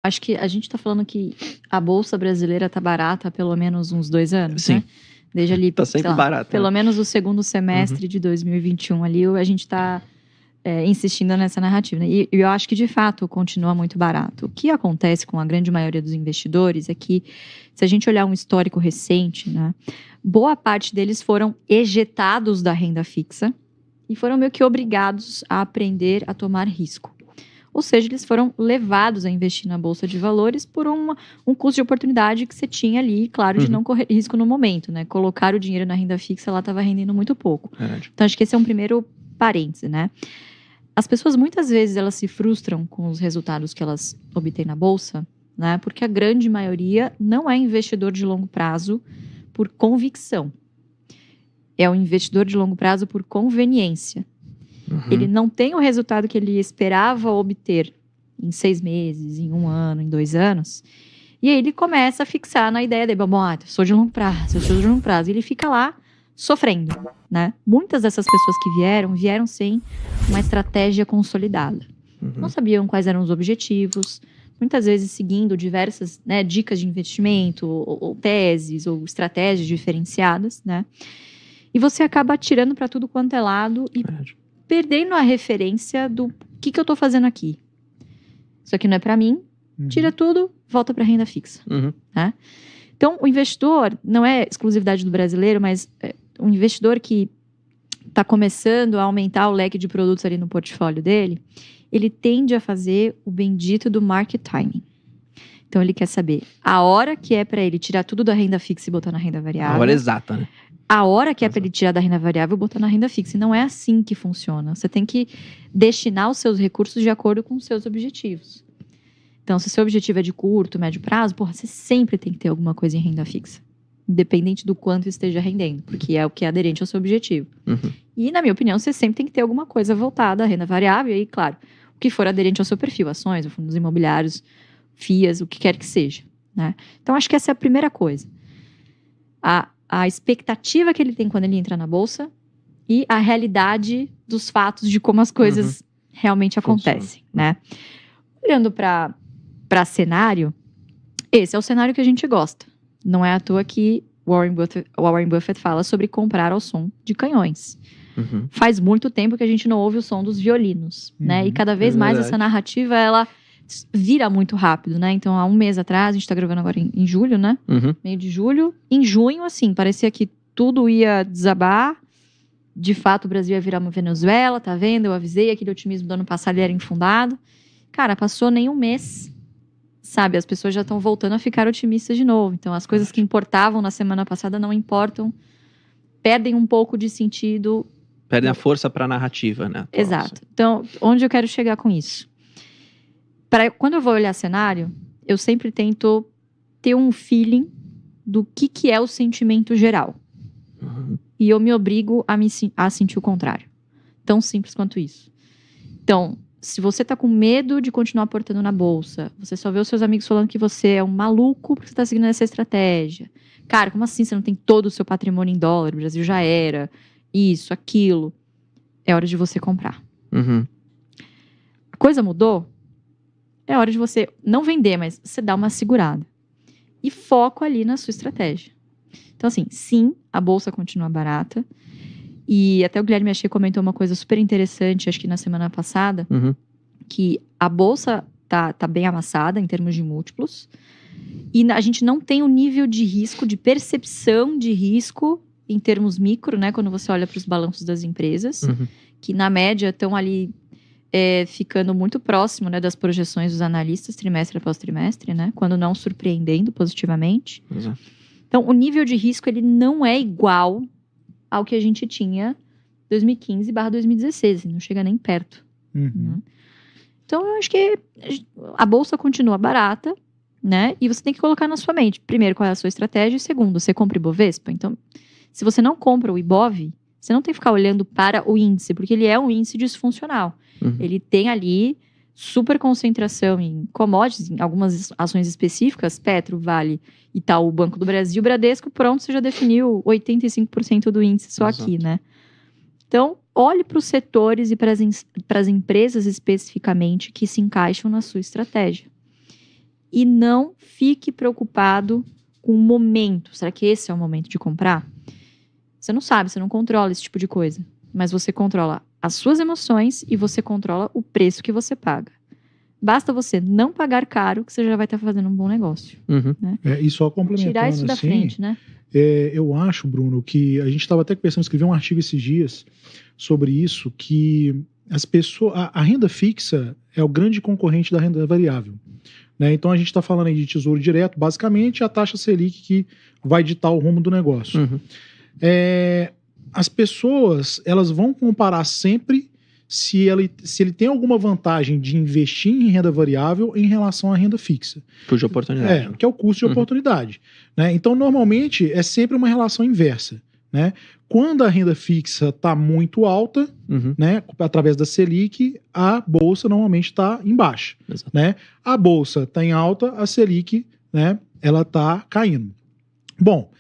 Acho que a gente está falando que a Bolsa brasileira está barata há pelo menos uns 2 anos, Sim. né? Desde ali, Tá sempre barata. pelo menos o segundo semestre de 2021 ali, a gente está insistindo nessa narrativa, né? E eu acho que, de fato, continua muito barato. O que acontece com a grande maioria dos investidores é que, se a gente olhar um histórico recente, né, boa parte deles foram ejetados da renda fixa e foram meio que obrigados a aprender a tomar risco. Ou seja, eles foram levados a investir na Bolsa de Valores por um custo de oportunidade que você tinha ali, claro, de não correr risco no momento, né? Colocar o dinheiro na renda fixa, ela estava rendendo muito pouco. Verdade. Então, acho que esse é um primeiro parêntese, né? As pessoas, muitas vezes, elas se frustram com os resultados que elas obtêm na Bolsa, né? Porque a grande maioria não é investidor de longo prazo por convicção. É um investidor de longo prazo por conveniência. Ele não tem o resultado que ele esperava obter em 6 meses, em 1 ano, em 2 anos. E aí ele começa a fixar na ideia dele, bom, eu sou de longo prazo, eu sou de longo prazo. E ele fica lá sofrendo, né? Muitas dessas pessoas que vieram sem uma estratégia consolidada. Não sabiam quais eram os objetivos, muitas vezes seguindo diversas, né, dicas de investimento, ou teses, ou estratégias diferenciadas, né? E você acaba atirando para tudo quanto é lado e perdendo a referência do que eu tô fazendo aqui. Isso aqui não é para mim, tira tudo, volta para renda fixa. Né? Então, o investidor, não é exclusividade do brasileiro, mas um investidor que está começando a aumentar o leque de produtos ali no portfólio dele, ele tende a fazer o bendito do market timing. Então, ele quer saber a hora que é para ele tirar tudo da renda fixa e botar na renda variável. A hora exata, né? A hora que é para ele tirar da renda variável e botar na renda fixa. E não é assim que funciona. Você tem que destinar os seus recursos de acordo com os seus objetivos. Então, se o seu objetivo é de curto, médio prazo, você sempre tem que ter alguma coisa em renda fixa. Independente do quanto esteja rendendo. Porque é o que é aderente ao seu objetivo. E, na minha opinião, você sempre tem que ter alguma coisa voltada à renda variável. E aí, claro, o que for aderente ao seu perfil. Ações, fundos imobiliários, FIAs, o que quer que seja. Né? Então, acho que essa é a primeira coisa. A expectativa que ele tem quando ele entra na Bolsa e a realidade dos fatos de como as coisas realmente acontecem, né? Olhando para cenário, esse é o cenário que a gente gosta. Não é à toa que Warren Buffett fala sobre comprar ao som de canhões. Faz muito tempo que a gente não ouve o som dos violinos, né? E cada vez mais essa narrativa, ela vira muito rápido, né? Então, há 1 mês atrás, a gente tá gravando agora em julho, né? Meio de julho. Em junho, assim, parecia que tudo ia desabar. De fato, o Brasil ia virar uma Venezuela, tá vendo? Eu avisei, aquele otimismo do ano passado ele era infundado. Cara, passou nem 1 mês, sabe? As pessoas já estão voltando a ficar otimistas de novo. Então, as coisas que importavam na semana passada não importam. Perdem um pouco de sentido. Perdem a força pra narrativa, né? Exato. Então, onde eu quero chegar com isso? Quando eu vou olhar cenário, eu sempre tento ter um feeling do que é o sentimento geral. E eu me obrigo a sentir o contrário. Tão simples quanto isso. Então, se você tá com medo de continuar aportando na Bolsa, você só vê os seus amigos falando que você é um maluco porque você tá seguindo essa estratégia. Cara, como assim você não tem todo o seu patrimônio em dólar? O Brasil já era. Isso, aquilo. É hora de você comprar. A coisa mudou? É hora de você não vender, mas você dar uma segurada. E foco ali na sua estratégia. Então, assim, sim, a Bolsa continua barata. E até o Guilherme Achei comentou uma coisa super interessante, acho que na semana passada, que a Bolsa tá bem amassada em termos de múltiplos. E a gente não tem o nível de risco, de percepção de risco em termos micro, né? Quando você olha para os balanços das empresas, que na média estão ali ficando muito próximo, né, das projeções dos analistas trimestre após trimestre, né, quando não surpreendendo positivamente. Então, o nível de risco ele não é igual ao que a gente tinha 2015/2016, não chega nem perto. Né? Então, eu acho que a Bolsa continua barata, né, e você tem que colocar na sua mente, primeiro, qual é a sua estratégia, e segundo, você compra Ibovespa? Então, se você não compra o Ibov, você não tem que ficar olhando para o índice, porque ele é um índice disfuncional. Ele tem ali super concentração em commodities, em algumas ações específicas, Petro, Vale, Itaú, Banco do Brasil, Bradesco, pronto, você já definiu 85% do índice só aqui, né? Então, olhe para os setores e para as empresas especificamente que se encaixam na sua estratégia. E não fique preocupado com o momento. Será que esse é o momento de comprar? Você não sabe, você não controla esse tipo de coisa. Mas você controla as suas emoções e você controla o preço que você paga. Basta você não pagar caro que você já vai estar fazendo um bom negócio. Uhum. Né? E só complementando Tirar isso da assim, frente, né? Eu acho, Bruno, que a gente estava até pensando em escrever um artigo esses dias sobre isso, que as pessoas, a renda fixa é o grande concorrente da renda variável. Né? Então a gente está falando aí de tesouro direto, basicamente a taxa Selic que vai ditar o rumo do negócio. Uhum. As pessoas, elas vão comparar sempre se ele tem alguma vantagem de investir em renda variável em relação à renda fixa. Custo de oportunidade. Que é o custo de oportunidade. Né? Então, normalmente, é sempre uma relação inversa. Né? Quando a renda fixa está muito alta, né, através da Selic, a Bolsa normalmente está em baixa. Né? A Bolsa está em alta, a Selic, né, ela está caindo. Bom,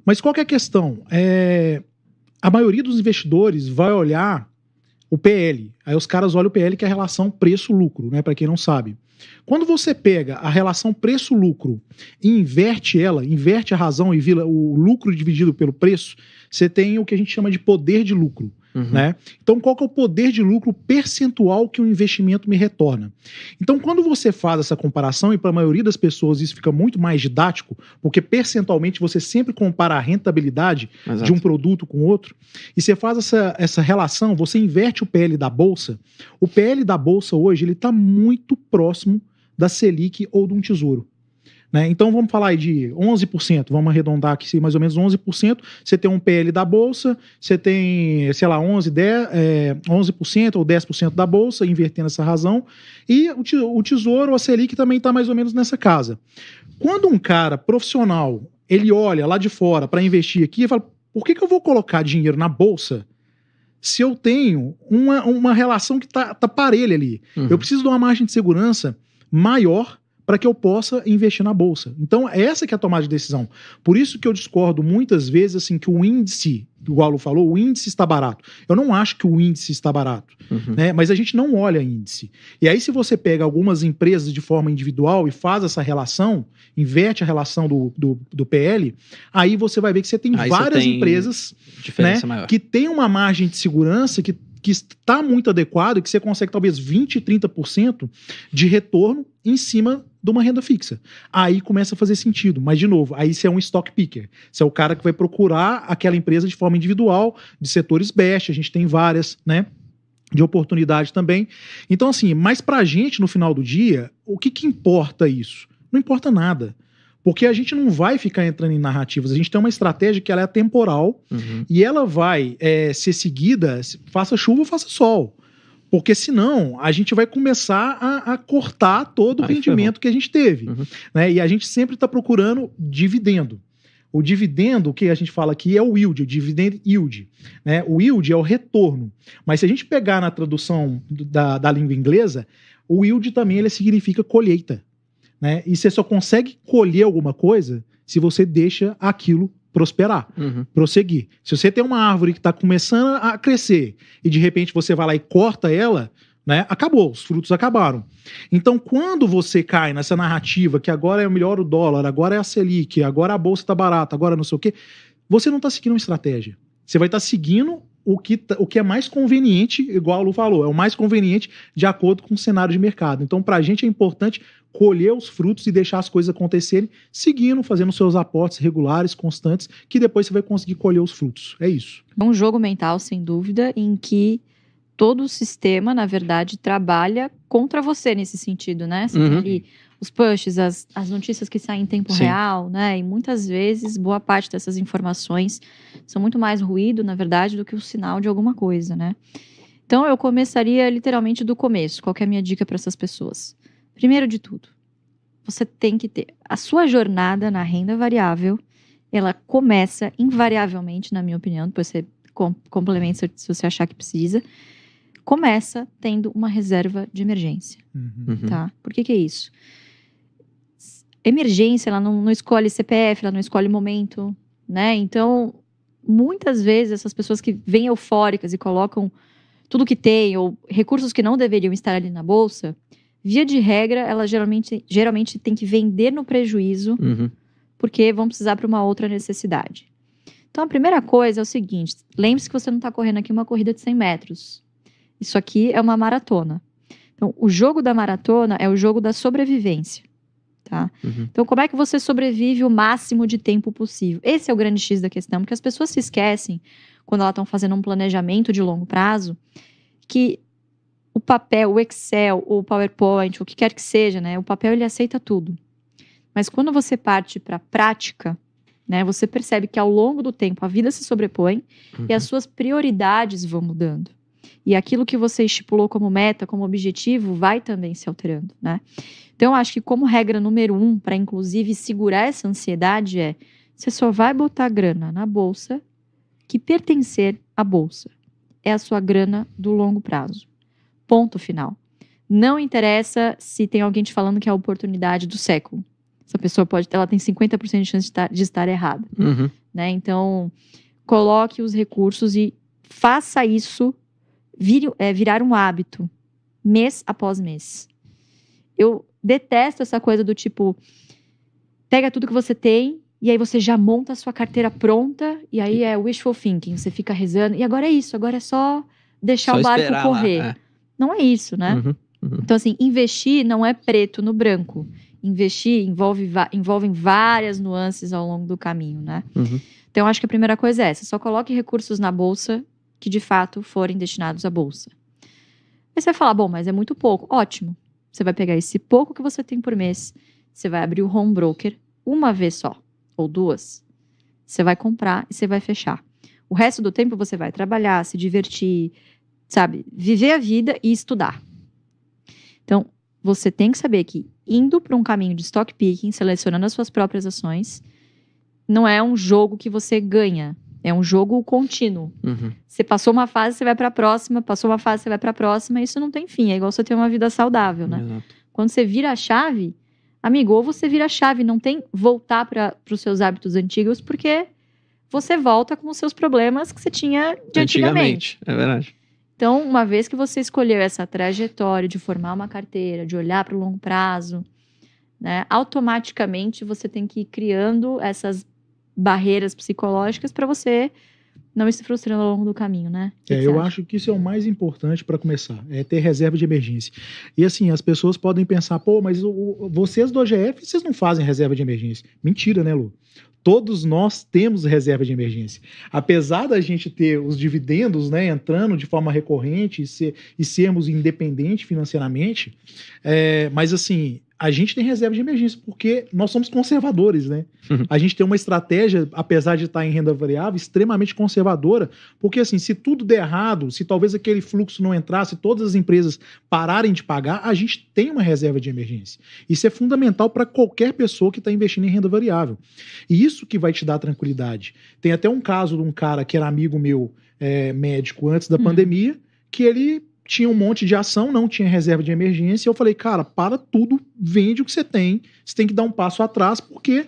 mas qual que é a questão? A maioria dos investidores vai olhar o PL. Aí os caras olham o PL, que é a relação preço-lucro, né, para quem não sabe. Quando você pega a relação preço-lucro e inverte a razão e vira o lucro dividido pelo preço, você tem o que a gente chama de poder de lucro. Né? Então, qual que é o poder de lucro percentual que o investimento me retorna? Então, quando você faz essa comparação, e para a maioria das pessoas isso fica muito mais didático, porque percentualmente você sempre compara a rentabilidade de um produto com outro, e você faz essa relação, você inverte o PL da Bolsa. O PL da Bolsa hoje ele está muito próximo da Selic ou de um tesouro. Né? Então vamos falar aí de 11%, vamos arredondar aqui mais ou menos 11%, você tem um PL da Bolsa, você tem, sei lá, 11% ou 10% da Bolsa, invertendo essa razão, e o Tesouro, a Selic também está mais ou menos nessa casa. Quando um cara profissional, ele olha lá de fora para investir aqui e fala, por que eu vou colocar dinheiro na Bolsa se eu tenho uma relação que tá parelha ali? Eu preciso de uma margem de segurança maior para que eu possa investir na Bolsa. Então, essa que é a tomada de decisão. Por isso que eu discordo muitas vezes assim, que o índice, igual o Lu falou, o índice está barato. Eu não acho que o índice está barato, né? Mas a gente não olha índice. E aí, se você pega algumas empresas de forma individual e faz essa relação, inverte a relação do PL, aí você vai ver que você tem várias empresas, né, que tem uma margem de segurança que está muito adequado e que você consegue talvez 20%, 30% de retorno em cima de uma renda fixa. Aí começa a fazer sentido. Mas, de novo, aí você é um stock picker. Você é o cara que vai procurar aquela empresa de forma individual, de setores best, a gente tem várias, né? De oportunidade também. Então, assim, mas pra gente, no final do dia, o que importa isso? Não importa nada. Porque a gente não vai ficar entrando em narrativas. A gente tem uma estratégia que ela é temporal e ela vai ser seguida, faça chuva ou faça sol. Porque senão a gente vai começar a cortar todo o rendimento que a gente teve. Né? E a gente sempre está procurando dividendo. O dividendo, o que a gente fala aqui, é o yield, o dividend yield. Né? O yield é o retorno. Mas se a gente pegar na tradução da língua inglesa, o yield também ele significa colheita. Né? E você só consegue colher alguma coisa se você deixa aquilo prosperar, prosseguir. Se você tem uma árvore que está começando a crescer e de repente você vai lá e corta ela, né, acabou, os frutos acabaram. Então, quando você cai nessa narrativa que agora é melhor o dólar, agora é a Selic, agora a bolsa está barata, agora não sei o quê, você não está seguindo uma estratégia. Você vai estar seguindo o que é mais conveniente, igual a Lu falou, é o mais conveniente de acordo com o cenário de mercado. Então, para a gente é importante colher os frutos e deixar as coisas acontecerem, seguindo, fazendo seus aportes regulares, constantes, que depois você vai conseguir colher os frutos. É isso. É um jogo mental, sem dúvida, em que todo o sistema, na verdade, trabalha contra você nesse sentido, né? Você tem ali os pushes, as notícias que saem em tempo real, né? E muitas vezes, boa parte dessas informações são muito mais ruído, na verdade, do que o sinal de alguma coisa, né? Então, eu começaria literalmente do começo. Qual que é a minha dica para essas pessoas? Primeiro de tudo, você tem que ter a sua jornada na renda variável, ela começa invariavelmente, na minha opinião, depois você complementa se você achar que precisa, começa tendo uma reserva de emergência, tá? Por que é isso? Emergência, ela não escolhe CPF, ela não escolhe momento, né? Então, muitas vezes, essas pessoas que vêm eufóricas e colocam tudo que tem, ou recursos que não deveriam estar ali na bolsa, Via de regra, ela geralmente tem que vender no prejuízo, porque vão precisar para uma outra necessidade. Então, a primeira coisa é o seguinte, lembre-se que você não está correndo aqui uma corrida de 100 metros. Isso aqui é uma maratona. Então, o jogo da maratona é o jogo da sobrevivência. Tá? Então, como é que você sobrevive o máximo de tempo possível? Esse é o grande X da questão, porque as pessoas se esquecem, quando elas estão fazendo um planejamento de longo prazo, que o papel, o Excel, o PowerPoint, o que quer que seja, né? O papel, ele aceita tudo. Mas quando você parte para a prática, né, você percebe que ao longo do tempo a vida se sobrepõe e as suas prioridades vão mudando. E aquilo que você estipulou como meta, como objetivo, vai também se alterando, né? Então, eu acho que como regra número 1, para inclusive segurar essa ansiedade você só vai botar grana na bolsa que pertencer à bolsa. É a sua grana do longo prazo. Ponto final. Não interessa se tem alguém te falando que é a oportunidade do século. Essa pessoa ela tem 50% de chance de estar errada. Né? Então, coloque os recursos e faça isso virar um hábito, mês após mês. Eu detesto essa coisa do tipo, pega tudo que você tem e aí você já monta a sua carteira pronta e aí é wishful thinking, você fica rezando e agora é isso, agora é só deixar só o barco correr. Lá, Não é isso, né? Então assim, investir não é preto no branco. Investir envolve várias nuances ao longo do caminho, né? Então eu acho que a primeira coisa é essa, só coloque recursos na bolsa que de fato forem destinados à bolsa. Aí você vai falar, bom, mas é muito pouco. Ótimo. Você vai pegar esse pouco que você tem por mês, você vai abrir o home broker uma vez só, ou duas. Você vai comprar e você vai fechar. O resto do tempo você vai trabalhar, se divertir, sabe? Viver a vida e estudar. Então, você tem que saber que indo para um caminho de stock picking, selecionando as suas próprias ações, não é um jogo que você ganha. É um jogo contínuo. Você passou uma fase, você vai para a próxima. Passou uma fase, você vai para a próxima. Isso não tem fim. É igual você ter uma vida saudável, né? Exato. Quando você vira a chave, amigo, ou você vira a chave. Não tem voltar para os seus hábitos antigos, porque você volta com os seus problemas que você tinha de antigamente. É verdade. Então, uma vez que você escolheu essa trajetória de formar uma carteira, de olhar para o longo prazo, né, automaticamente você tem que ir criando essas barreiras psicológicas para você não ir se frustrando ao longo do caminho, né? Eu acho que isso é o mais importante para começar, é ter reserva de emergência. E assim, as pessoas podem pensar, pô, mas vocês do OGF, vocês não fazem reserva de emergência. Mentira, né, Lu? Todos nós temos reserva de emergência. Apesar da gente ter os dividendos, né, entrando de forma recorrente e sermos independentes financeiramente, mas assim, a gente tem reserva de emergência porque nós somos conservadores, né? A gente tem uma estratégia, apesar de estar em renda variável, extremamente conservadora, porque assim, se tudo der errado, se talvez aquele fluxo não entrasse, todas as empresas pararem de pagar, a gente tem uma reserva de emergência. Isso é fundamental para qualquer pessoa que está investindo em renda variável. E isso que vai te dar tranquilidade. Tem até um caso de um cara que era amigo meu, médico, antes da pandemia, que ele tinha um monte de ação, não tinha reserva de emergência. Eu falei, cara, para tudo, vende o que você tem que dar um passo atrás, porque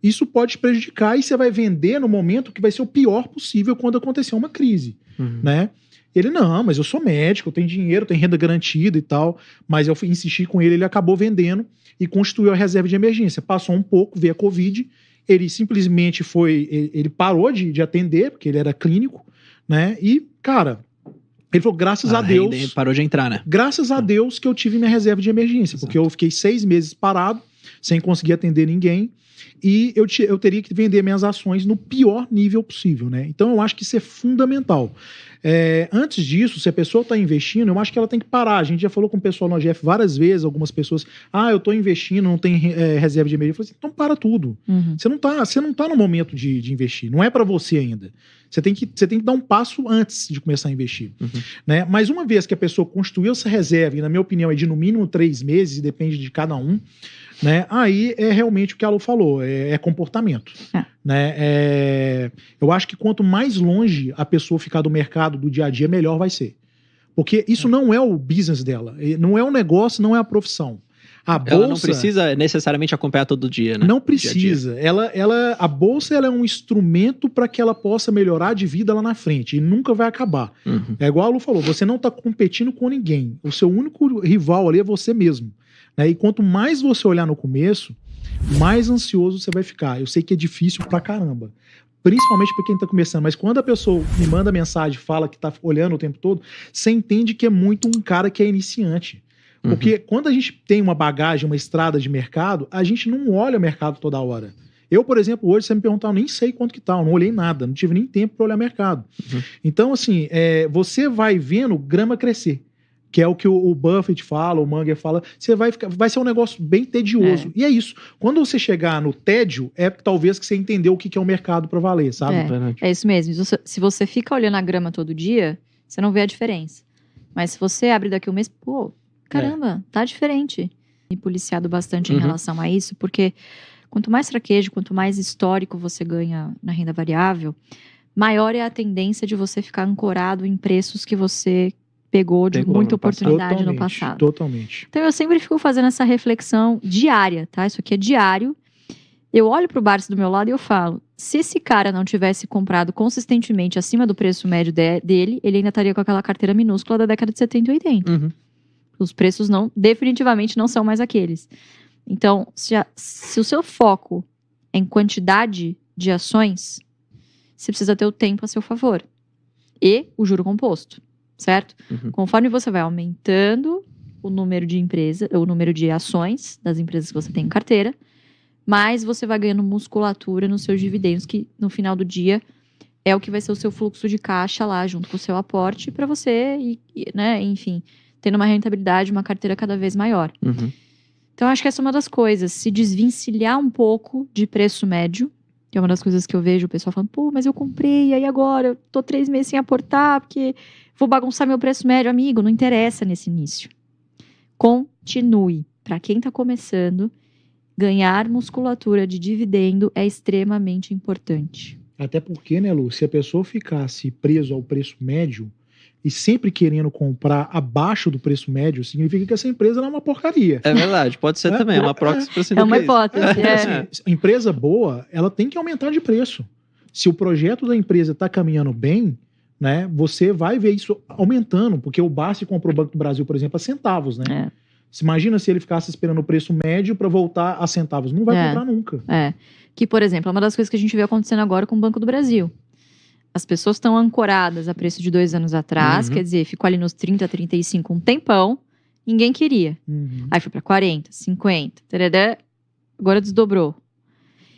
isso pode te prejudicar e você vai vender no momento que vai ser o pior possível quando acontecer uma crise, né? Ele, não, mas eu sou médico, eu tenho dinheiro, tenho renda garantida e tal, mas eu insisti com ele acabou vendendo e constituiu a reserva de emergência. Passou um pouco, veio a Covid, ele simplesmente ele parou de atender, porque ele era clínico, né? E, cara, ele falou, graças a Deus... Parou de entrar, né? Graças a Deus que eu tive minha reserva de emergência, porque eu fiquei 6 meses parado, sem conseguir atender ninguém, e eu teria que vender minhas ações no pior nível possível, né? Então eu acho que isso é fundamental. Antes disso, se a pessoa está investindo, eu acho que ela tem que parar. A gente já falou com o pessoal no OGF várias vezes, algumas pessoas, eu estou investindo, não tem reserva de emergência. Eu falei assim, então para tudo. Você não tá no momento de investir, não é para você ainda. Você tem que dar um passo antes de começar a investir. Né? Mas uma vez que a pessoa construiu essa reserva, e na minha opinião é de no mínimo 3 meses, depende de cada um, né? Aí é realmente o que a Lu falou, é comportamento. Né? Eu acho que quanto mais longe a pessoa ficar do mercado do dia a dia, melhor vai ser. Porque isso não é o business dela, não é o negócio, não é a profissão. A bolsa Ela não precisa necessariamente acompanhar todo dia, né? não Dia a dia. precisa. A bolsa ela é um instrumento para que ela possa melhorar de vida lá na frente e nunca vai acabar. Uhum. É igual a Lu falou, você não está competindo com ninguém. O seu único rival ali é você mesmo. Né? E quanto mais você olhar no começo, mais ansioso você vai ficar. Eu sei que é difícil pra caramba. Principalmente para quem está começando. Mas quando a pessoa me manda mensagem, fala que está olhando o tempo todo, você entende que é muito um cara que é iniciante. Porque quando a gente tem uma bagagem, uma estrada de mercado, a gente não olha o mercado toda hora. Eu, por exemplo, hoje, se você me perguntar, eu nem sei quanto que tá, eu não olhei nada, não tive nem tempo para olhar mercado. Então, assim, você vai vendo grama crescer, que é o que o Buffett fala, o Munger fala, vai ser um negócio bem tedioso. E é isso. Quando você chegar no tédio, talvez que você entendeu o que é o mercado para valer, sabe? É isso mesmo. Se você fica olhando a grama todo dia, você não vê a diferença. Mas se você abre daqui um mês, pô, caramba, tá diferente. Me policiado bastante em relação a isso, porque quanto mais traquejo, quanto mais histórico você ganha na renda variável, maior é a tendência de você ficar ancorado em preços que você pegou de muita oportunidade no passado. Totalmente. Então eu sempre fico fazendo essa reflexão diária, tá? Isso aqui é diário. Eu olho pro Barsi do meu lado e eu falo, se esse cara não tivesse comprado consistentemente acima do preço médio dele, ele ainda estaria com aquela carteira minúscula da década de 70 e 80. Os preços definitivamente não são mais aqueles. Então, se o seu foco é em quantidade de ações, você precisa ter o tempo a seu favor. E o juro composto, certo? Conforme você vai aumentando o número de ações das empresas que você tem em carteira, mais você vai ganhando musculatura nos seus dividendos, que no final do dia é o que vai ser o seu fluxo de caixa lá, junto com o seu aporte, para você, né, enfim, tendo uma rentabilidade, uma carteira cada vez maior. Então, acho que essa é uma das coisas. Se desvencilhar um pouco de preço médio, que é uma das coisas que eu vejo o pessoal falando, pô, mas eu comprei, e aí agora eu tô 3 meses sem aportar, porque vou bagunçar meu preço médio. Amigo, não interessa nesse início. Continue. Para quem tá começando, ganhar musculatura de dividendo é extremamente importante. Até porque, né, Lu, se a pessoa ficasse preso ao preço médio e sempre querendo comprar abaixo do preço médio, significa que essa empresa não é uma porcaria. É verdade, pode ser também, é uma proxy para É uma hipótese. Assim, empresa boa, ela tem que aumentar de preço. Se o projeto da empresa está caminhando bem, né, você vai ver isso aumentando, porque o Barsi comprou o Banco do Brasil, por exemplo, a centavos, né? Você imagina se ele ficasse esperando o preço médio para voltar a centavos. Não vai comprar nunca. Que, por exemplo, é uma das coisas que a gente vê acontecendo agora com o Banco do Brasil. As pessoas estão ancoradas a preço de 2 anos atrás, quer dizer, ficou ali nos 30, 35 um tempão, ninguém queria. Aí foi para 40, 50, tarará, agora desdobrou.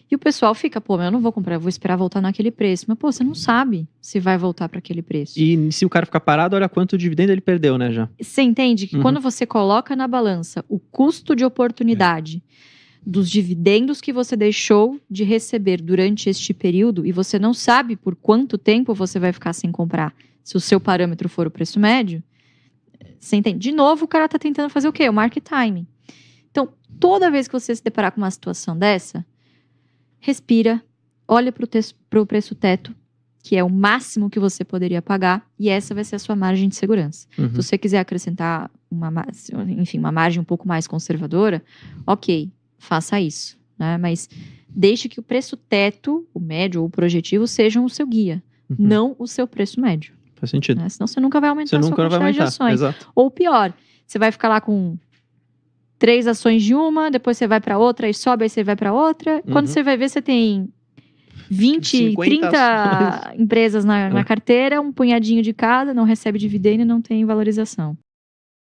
E o pessoal fica, pô, mas eu não vou comprar, eu vou esperar voltar naquele preço. Mas, pô, você não sabe se vai voltar para aquele preço. E se o cara ficar parado, olha quanto dividendo ele perdeu, né, já. Você entende que quando você coloca na balança o custo de oportunidade dos dividendos que você deixou de receber durante este período e você não sabe por quanto tempo você vai ficar sem comprar, se o seu parâmetro for o preço médio, você entende? De novo, o cara tá tentando fazer o quê? O market timing. Então, toda vez que você se deparar com uma situação dessa, respira, olha pro preço teto, que é o máximo que você poderia pagar, e essa vai ser a sua margem de segurança. Se você quiser acrescentar uma margem um pouco mais conservadora, ok, faça isso, né? Mas deixe que o preço teto, o médio ou o projetivo, sejam o seu guia, não o seu preço médio. Faz sentido. Né? Senão você nunca vai aumentar a sua quantidade de ações. Exato. Ou pior, você vai ficar lá com 3 ações de uma, depois você vai para outra, aí sobe, aí você vai para outra. Quando você vai ver, você tem 20, 30 empresas na carteira, um punhadinho de cada, não recebe dividendo e não tem valorização.